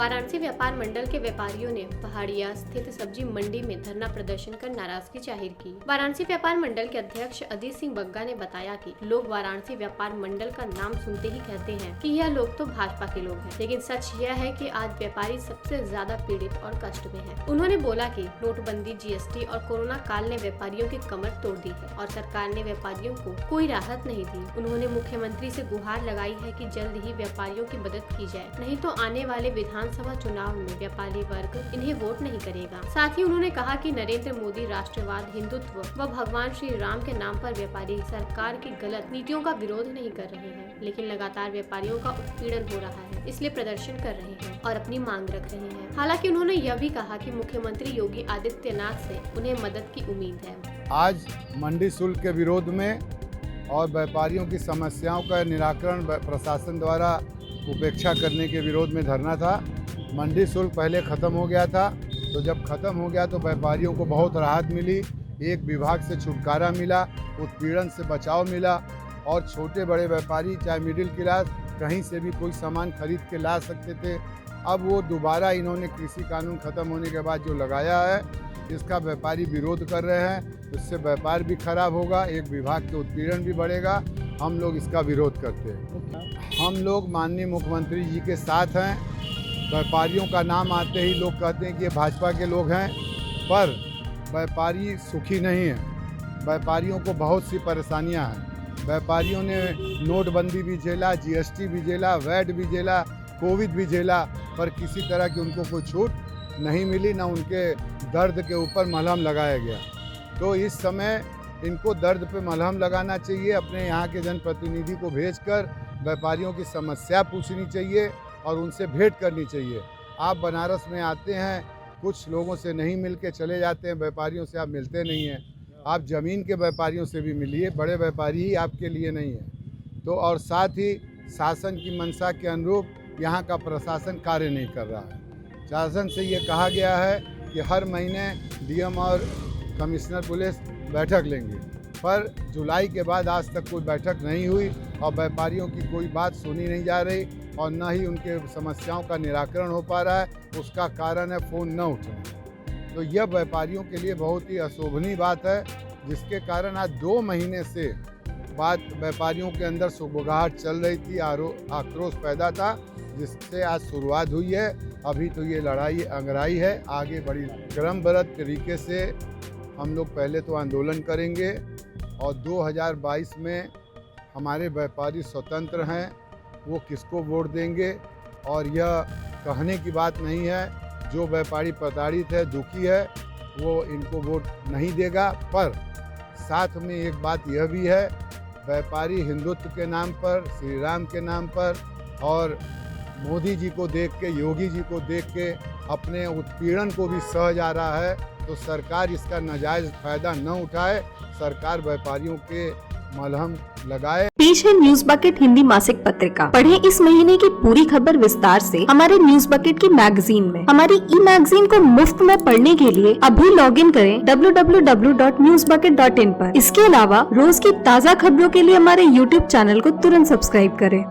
वाराणसी व्यापार मंडल के व्यापारियों ने पहाड़िया स्थित सब्जी मंडी में धरना प्रदर्शन कर नाराजगी जाहिर की। वाराणसी व्यापार मंडल के अध्यक्ष अदित सिंह बग्गा ने बताया कि लोग वाराणसी व्यापार मंडल का नाम सुनते ही कहते हैं कि यह लोग तो भाजपा के लोग हैं, लेकिन सच यह है कि आज व्यापारी सबसे ज्यादा पीड़ित और कष्ट में है। उन्होंने बोला कि नोटबंदी, जीएसटी और कोरोना काल ने व्यापारियों की कमर तोड़ दी है और सरकार ने व्यापारियों को कोई राहत नहीं दी। उन्होंने मुख्यमंत्री से गुहार लगाई है कि जल्द ही व्यापारियों की मदद की जाए, नहीं तो आने वाले विधानसभा चुनाव में व्यापारी वर्ग इन्हें वोट नहीं करेगा। साथ ही उन्होंने कहा कि नरेंद्र मोदी राष्ट्रवाद, हिंदुत्व व भगवान श्री राम के नाम पर व्यापारी सरकार की गलत नीतियों का विरोध नहीं कर रहे हैं, लेकिन लगातार व्यापारियों का उत्पीड़न हो रहा है, इसलिए प्रदर्शन कर रहे हैं और अपनी मांग रख रहे हैं। हालांकि उन्होंने यह भी कहा कि मुख्यमंत्री योगी आदित्यनाथ से उन्हें मदद की उम्मीद है। आज मंडी शुल्क के विरोध में और व्यापारियों की समस्याओं का निराकरण प्रशासन द्वारा उपेक्षा करने के विरोध में धरना था। मंडी शुल्क पहले ख़त्म हो गया था, तो जब ख़त्म हो गया तो व्यापारियों को बहुत राहत मिली, एक विभाग से छुटकारा मिला, उत्पीड़न से बचाव मिला और छोटे बड़े व्यापारी चाहे मिडिल क्लास कहीं से भी कोई सामान खरीद के ला सकते थे। अब वो दोबारा इन्होंने कृषि कानून ख़त्म होने के बाद जो लगाया है, इसका व्यापारी विरोध कर रहे हैं। इससे व्यापार भी खराब होगा, एक विभाग के उत्पीड़न भी बढ़ेगा। हम लोग इसका विरोध करते हैं। हम लोग माननीय मुख्यमंत्री जी के साथ हैं। व्यापारियों का नाम आते ही लोग कहते हैं कि ये भाजपा के लोग हैं, पर व्यापारी सुखी नहीं है। व्यापारियों को बहुत सी परेशानियां हैं। व्यापारियों ने नोटबंदी भी झेला, जीएसटी भी झेला, वैट भी झेला, कोविड भी झेला, पर किसी तरह की उनको कोई छूट नहीं मिली, ना उनके दर्द के ऊपर मलहम लगाया गया। तो इस समय इनको दर्द पे मलहम लगाना चाहिए। अपने यहाँ के जनप्रतिनिधि को भेजकर व्यापारियों की समस्या पूछनी चाहिए और उनसे भेंट करनी चाहिए। आप बनारस में आते हैं, कुछ लोगों से नहीं मिल के चले जाते हैं, व्यापारियों से आप मिलते नहीं हैं। आप ज़मीन के व्यापारियों से भी मिलिए, बड़े व्यापारी ही आपके लिए नहीं है। तो और साथ ही शासन की मंशा के अनुरूप यहाँ का प्रशासन कार्य नहीं कर रहा है। शासन से ये कहा गया है कि हर महीने डीएम और कमिश्नर पुलिस बैठक लेंगे, पर जुलाई के बाद आज तक कोई बैठक नहीं हुई और व्यापारियों की कोई बात सुनी नहीं जा रही और न ही उनके समस्याओं का निराकरण हो पा रहा है। उसका कारण है फ़ोन न उठना। तो यह व्यापारियों के लिए बहुत ही अशोभनीय बात है, जिसके कारण आज 2 महीने से बात व्यापारियों के अंदर सुगबुगाहट चल रही थी, आक्रोश पैदा था, जिससे आज शुरुआत हुई है। अभी तो ये लड़ाई अंगराई है, आगे बड़ी क्रमबद्ध तरीके से हम लोग पहले तो आंदोलन करेंगे और 2022 में हमारे व्यापारी स्वतंत्र हैं, वो किसको वोट देंगे। और यह कहने की बात नहीं है, जो व्यापारी प्रताड़ित है, दुखी है, वो इनको वोट नहीं देगा। पर साथ में एक बात यह भी है, व्यापारी हिंदुत्व के नाम पर, श्री राम के नाम पर और मोदी जी को देख के, योगी जी को देख के अपने उत्पीड़न को भी सह जा रहा है। तो सरकार इसका नाजायज फायदा न उठाए, सरकार व्यापारियों के मलहम लगाए। पेश है न्यूज बकेट हिंदी मासिक पत्रिका। पढ़ें इस महीने की पूरी खबर विस्तार से हमारे न्यूज बकेट की मैगजीन में। हमारी ई मैगजीन को मुफ्त में पढ़ने के लिए अभी लॉगिन करें www.newsbucket.in पर। इसके अलावा रोज की ताज़ा खबरों के लिए हमारे YouTube चैनल को तुरंत सब्सक्राइब करें।